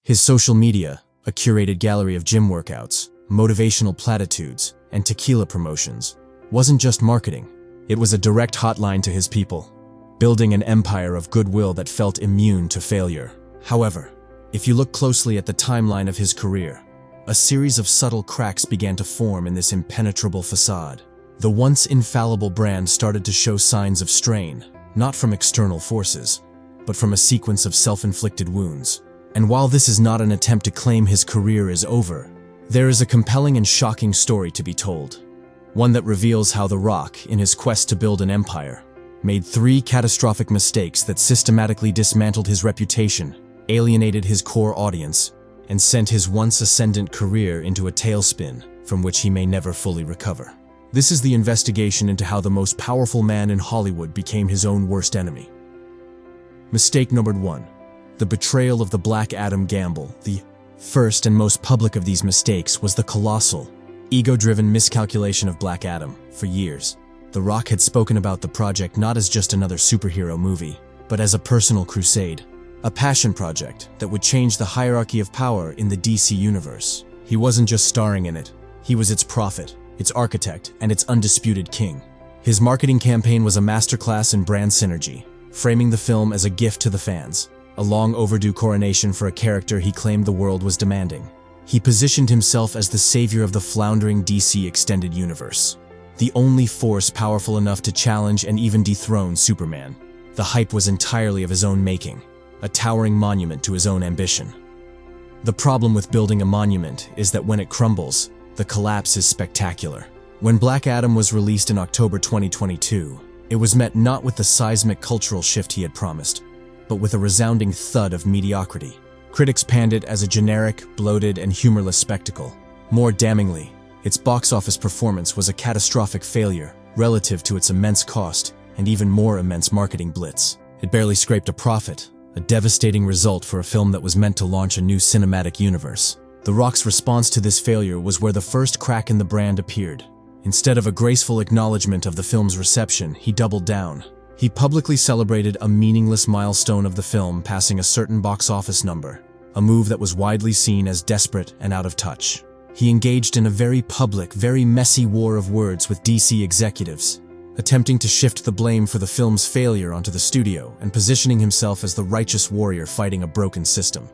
His social media, a curated gallery of gym workouts, motivational platitudes, and tequila promotions, wasn't just marketing. It was a direct hotline to his people, building an empire of goodwill that felt immune to failure. However, if you look closely at the timeline of his career, a series of subtle cracks began to form in this impenetrable facade. The once infallible brand started to show signs of strain, not from external forces, but from a sequence of self-inflicted wounds. And while this is not an attempt to claim his career is over, there is a compelling and shocking story to be told. One that reveals how The Rock, in his quest to build an empire, made 3 catastrophic mistakes that systematically dismantled his reputation, alienated his core audience, and sent his once ascendant career into a tailspin from which he may never fully recover. This is the investigation into how the most powerful man in Hollywood became his own worst enemy. Mistake number 1. The betrayal of the Black Adam gamble. The first and most public of these mistakes was the colossal, ego-driven miscalculation of Black Adam. For years, The Rock had spoken about the project not as just another superhero movie, but as a personal crusade, a passion project that would change the hierarchy of power in the DC universe. He wasn't just starring in it, he was its prophet, its architect, and its undisputed king. His marketing campaign was a masterclass in brand synergy, framing the film as a gift to the fans, a long overdue coronation for a character he claimed the world was demanding. He positioned himself as the savior of the floundering DC extended universe, the only force powerful enough to challenge and even dethrone Superman. The hype was entirely of his own making, a towering monument to his own ambition. The problem with building a monument is that when it crumbles, the collapse is spectacular. When Black Adam was released in October 2022, it was met not with the seismic cultural shift he had promised, but with a resounding thud of mediocrity. Critics panned it as a generic, bloated, and humorless spectacle. More damningly, its box office performance was a catastrophic failure relative to its immense cost and even more immense marketing blitz. It barely scraped a profit, a devastating result for a film that was meant to launch a new cinematic universe. The Rock's response to this failure was where the first crack in the brand appeared. Instead of a graceful acknowledgement of the film's reception, he doubled down. He publicly celebrated a meaningless milestone of the film passing a certain box office number, a move that was widely seen as desperate and out of touch. He engaged in a very public, very messy war of words with DC executives, attempting to shift the blame for the film's failure onto the studio and positioning himself as the righteous warrior fighting a broken system.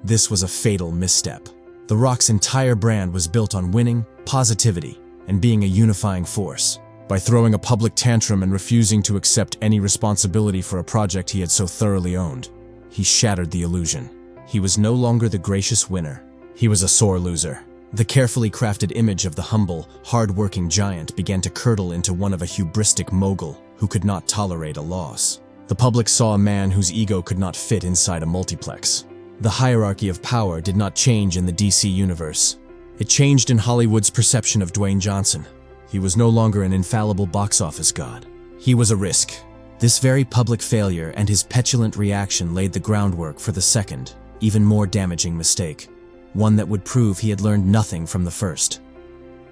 This was a fatal misstep. The Rock's entire brand was built on winning, positivity, and being a unifying force. By throwing a public tantrum and refusing to accept any responsibility for a project he had so thoroughly owned, he shattered the illusion. He was no longer the gracious winner. He was a sore loser. The carefully crafted image of the humble, hard-working giant began to curdle into one of a hubristic mogul who could not tolerate a loss. The public saw a man whose ego could not fit inside a multiplex. The hierarchy of power did not change in the DC universe. It changed in Hollywood's perception of Dwayne Johnson. He was no longer an infallible box office god. He was a risk. This very public failure and his petulant reaction laid the groundwork for the second, even more damaging mistake, one that would prove he had learned nothing from the first.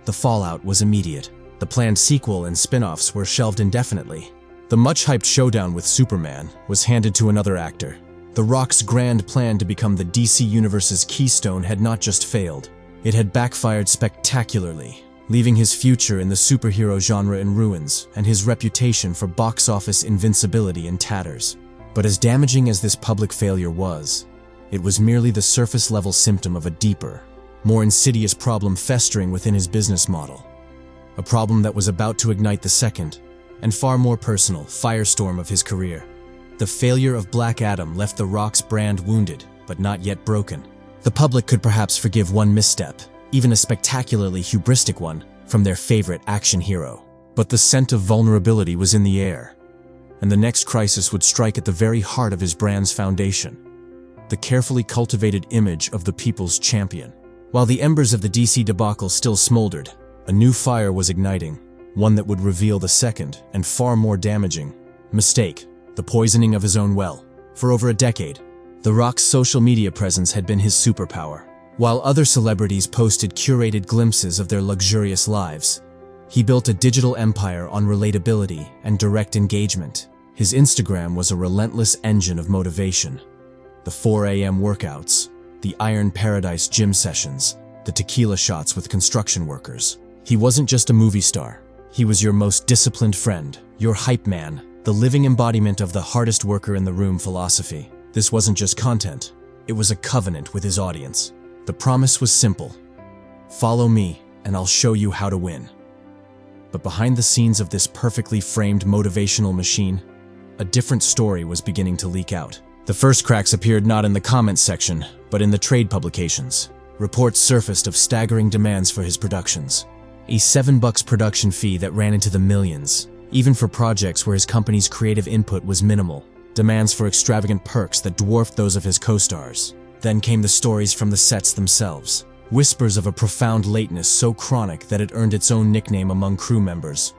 The fallout was immediate. The planned sequel and spin-offs were shelved indefinitely. The much-hyped showdown with Superman was handed to another actor. The Rock's grand plan to become the DC Universe's keystone had not just failed, it had backfired spectacularly, leaving his future in the superhero genre in ruins and his reputation for box office invincibility in tatters. But as damaging as this public failure was, it was merely the surface-level symptom of a deeper, more insidious problem festering within his business model. A problem that was about to ignite the second, and far more personal, firestorm of his career. The failure of Black Adam left The Rock's brand wounded, but not yet broken. The public could perhaps forgive one misstep, even a spectacularly hubristic one, from their favorite action hero. But the scent of vulnerability was in the air, and the next crisis would strike at the very heart of his brand's foundation, the carefully cultivated image of the people's champion. While the embers of the DC debacle still smoldered, a new fire was igniting, one that would reveal the second, and far more damaging, mistake, the poisoning of his own well. For over a decade, The Rock's social media presence had been his superpower. While other celebrities posted curated glimpses of their luxurious lives, he built a digital empire on relatability and direct engagement. His Instagram was a relentless engine of motivation. The 4 a.m. workouts, the Iron Paradise gym sessions, the tequila shots with construction workers. He wasn't just a movie star. He was your most disciplined friend, your hype man, the living embodiment of the hardest worker in the room philosophy. This wasn't just content. It was a covenant with his audience. The promise was simple. Follow me, and I'll show you how to win. But behind the scenes of this perfectly framed motivational machine, a different story was beginning to leak out. The first cracks appeared not in the comments section, but in the trade publications. Reports surfaced of staggering demands for his productions. A $7 production fee that ran into the millions, even for projects where his company's creative input was minimal. Demands for extravagant perks that dwarfed those of his co-stars. Then came the stories from the sets themselves. Whispers of a profound lateness so chronic that it earned its own nickname among crew members,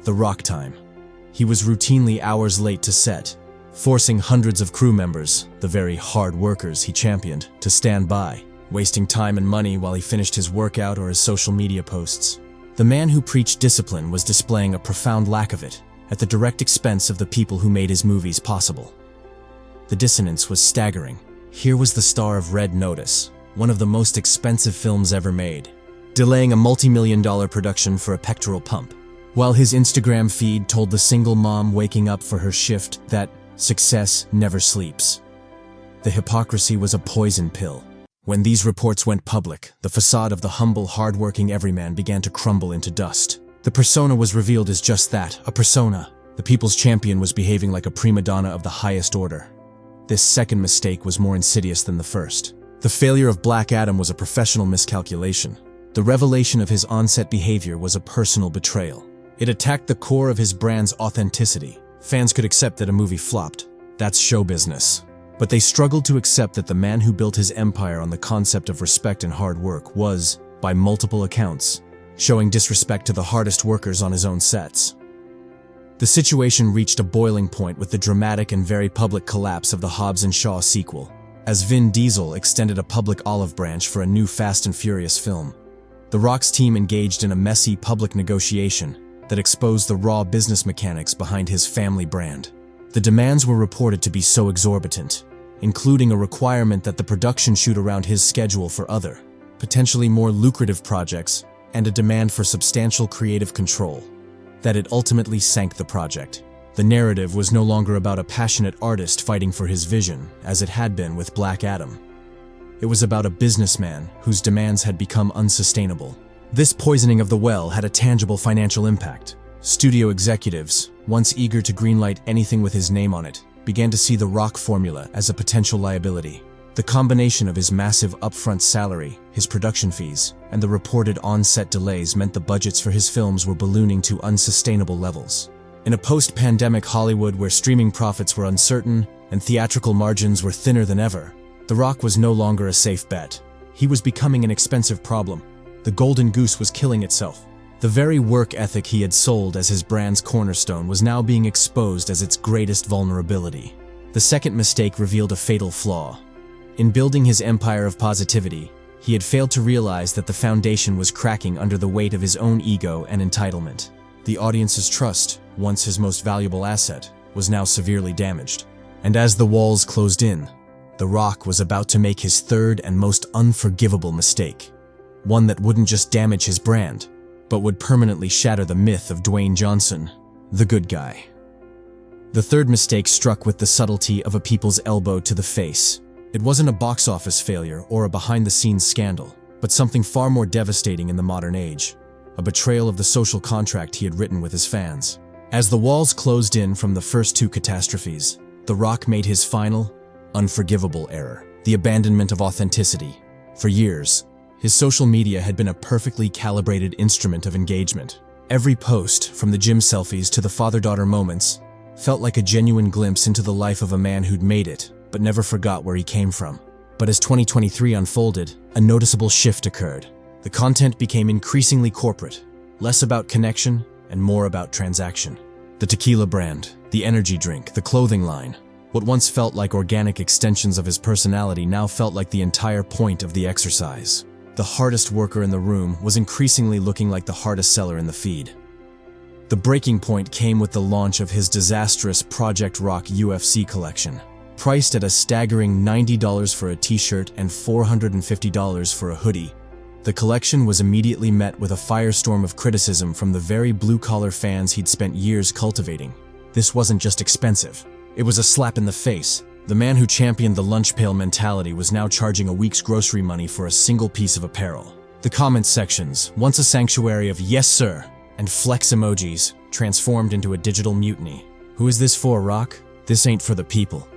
the Rock Time. He was routinely hours late to set, forcing hundreds of crew members, the very hard workers he championed, to stand by, wasting time and money while he finished his workout or his social media posts. The man who preached discipline was displaying a profound lack of it, at the direct expense of the people who made his movies possible. The dissonance was staggering. Here was the star of Red Notice, one of the most expensive films ever made, delaying a multi-million-dollar production for a pectoral pump, while his Instagram feed told the single mom waking up for her shift that success never sleeps. The hypocrisy was a poison pill. When these reports went public, the facade of the humble, hard-working everyman began to crumble into dust. The persona was revealed as just that, a persona. The people's champion was behaving like a prima donna of the highest order. This second mistake was more insidious than the first. The failure of Black Adam was a professional miscalculation. The revelation of his on-set behavior was a personal betrayal. It attacked the core of his brand's authenticity. Fans could accept that a movie flopped. That's show business. But they struggled to accept that the man who built his empire on the concept of respect and hard work was, by multiple accounts, showing disrespect to the hardest workers on his own sets. The situation reached a boiling point with the dramatic and very public collapse of the Hobbs and Shaw sequel, as Vin Diesel extended a public olive branch for a new Fast and Furious film. The Rock's team engaged in a messy public negotiation that exposed the raw business mechanics behind his family brand. The demands were reported to be so exorbitant, including a requirement that the production shoot around his schedule for other, potentially more lucrative projects, and a demand for substantial creative control, that it ultimately sank the project. The narrative was no longer about a passionate artist fighting for his vision, as it had been with Black Adam. It was about a businessman whose demands had become unsustainable. This poisoning of the well had a tangible financial impact. Studio executives, once eager to greenlight anything with his name on it, began to see the Rock formula as a potential liability. The combination of his massive upfront salary, his production fees, and the reported on-set delays meant the budgets for his films were ballooning to unsustainable levels. In a post-pandemic Hollywood where streaming profits were uncertain and theatrical margins were thinner than ever, The Rock was no longer a safe bet. He was becoming an expensive problem. The golden goose was killing itself. The very work ethic he had sold as his brand's cornerstone was now being exposed as its greatest vulnerability. The second mistake revealed a fatal flaw. In building his empire of positivity, he had failed to realize that the foundation was cracking under the weight of his own ego and entitlement. The audience's trust, once his most valuable asset, was now severely damaged. And as the walls closed in, The Rock was about to make his third and most unforgivable mistake. One that wouldn't just damage his brand, but would permanently shatter the myth of Dwayne Johnson, the good guy. The third mistake struck with the subtlety of a people's elbow to the face. It wasn't a box office failure or a behind-the-scenes scandal, but something far more devastating in the modern age. A betrayal of the social contract he had written with his fans. As the walls closed in from the first two catastrophes, The Rock made his final, unforgivable error: the abandonment of authenticity. For years, his social media had been a perfectly calibrated instrument of engagement. Every post, from the gym selfies to the father-daughter moments, felt like a genuine glimpse into the life of a man who'd made it, but never forgot where he came from. But as 2023 unfolded, a noticeable shift occurred. The content became increasingly corporate, less about connection and more about transaction. The tequila brand, the energy drink, the clothing line, what once felt like organic extensions of his personality now felt like the entire point of the exercise. The hardest worker in the room was increasingly looking like the hardest seller in the feed. The breaking point came with the launch of his disastrous Project Rock UFC collection. Priced at a staggering $90 for a t-shirt and $450 for a hoodie, the collection was immediately met with a firestorm of criticism from the very blue-collar fans he'd spent years cultivating. This wasn't just expensive. It was a slap in the face. The man who championed the lunch pail mentality was now charging a week's grocery money for a single piece of apparel. The comments sections, once a sanctuary of "yes sir" and flex emojis, transformed into a digital mutiny. Who is this for, Rock? This ain't for the people.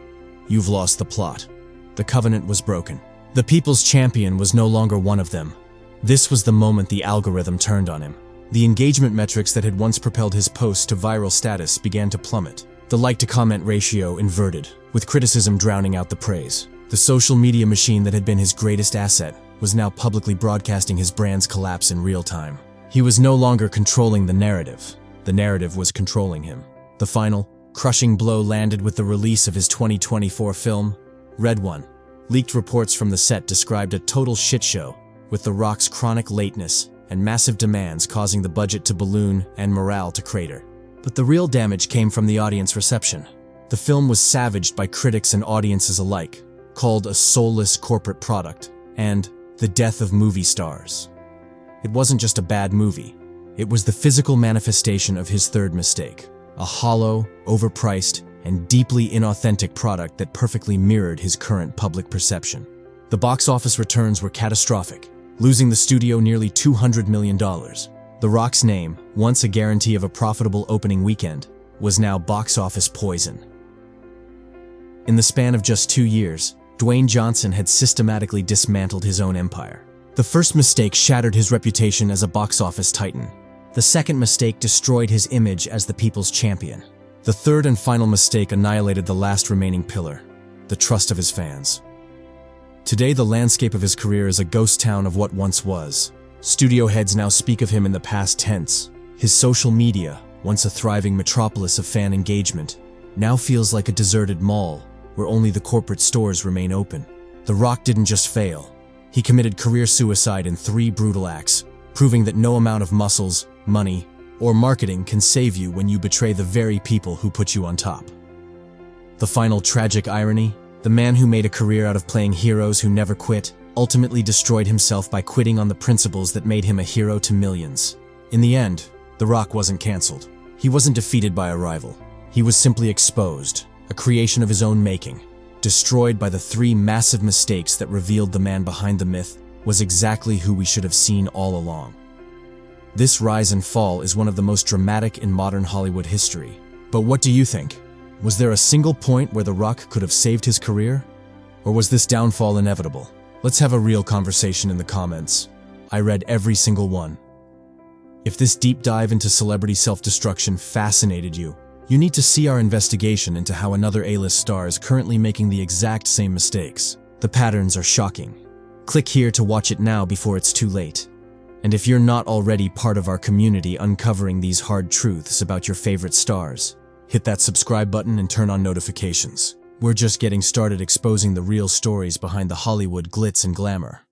You've lost the plot. The covenant was broken. The people's champion was no longer one of them. This was the moment the algorithm turned on him. The engagement metrics that had once propelled his posts to viral status began to plummet. The like-to-comment ratio inverted, with criticism drowning out the praise. The social media machine that had been his greatest asset was now publicly broadcasting his brand's collapse in real time. He was no longer controlling the narrative. The narrative was controlling him. The final, crushing blow landed with the release of his 2024 film, Red One. Leaked reports from the set described a total shit show, with The Rock's chronic lateness and massive demands causing the budget to balloon and morale to crater. But the real damage came from the audience reception. The film was savaged by critics and audiences alike, called a soulless corporate product, and the death of movie stars. It wasn't just a bad movie. It was the physical manifestation of his third mistake. A hollow, overpriced, and deeply inauthentic product that perfectly mirrored his current public perception. The box office returns were catastrophic, losing the studio nearly $200 million. The Rock's name, once a guarantee of a profitable opening weekend, was now box office poison. In the span of just 2 years, Dwayne Johnson had systematically dismantled his own empire. The first mistake shattered his reputation as a box office titan. The second mistake destroyed his image as the people's champion. The third and final mistake annihilated the last remaining pillar, the trust of his fans. Today, the landscape of his career is a ghost town of what once was. Studio heads now speak of him in the past tense. His social media, once a thriving metropolis of fan engagement, now feels like a deserted mall where only the corporate stores remain open. The Rock didn't just fail. He committed career suicide in 3 brutal acts, proving that no amount of muscles, money, or marketing can save you when you betray the very people who put you on top. The final tragic irony: the man who made a career out of playing heroes who never quit ultimately destroyed himself by quitting on the principles that made him a hero to millions. In the end, The Rock wasn't canceled. He wasn't defeated by a rival. He was simply exposed, a creation of his own making. Destroyed by the 3 massive mistakes that revealed the man behind the myth was exactly who we should have seen all along. This rise and fall is one of the most dramatic in modern Hollywood history. But what do you think? Was there a single point where The Rock could have saved his career? Or was this downfall inevitable? Let's have a real conversation in the comments. I read every single one. If this deep dive into celebrity self-destruction fascinated you, you need to see our investigation into how another A-list star is currently making the exact same mistakes. The patterns are shocking. Click here to watch it now before it's too late. And if you're not already part of our community uncovering these hard truths about your favorite stars, hit that subscribe button and turn on notifications. We're just getting started exposing the real stories behind the Hollywood glitz and glamour.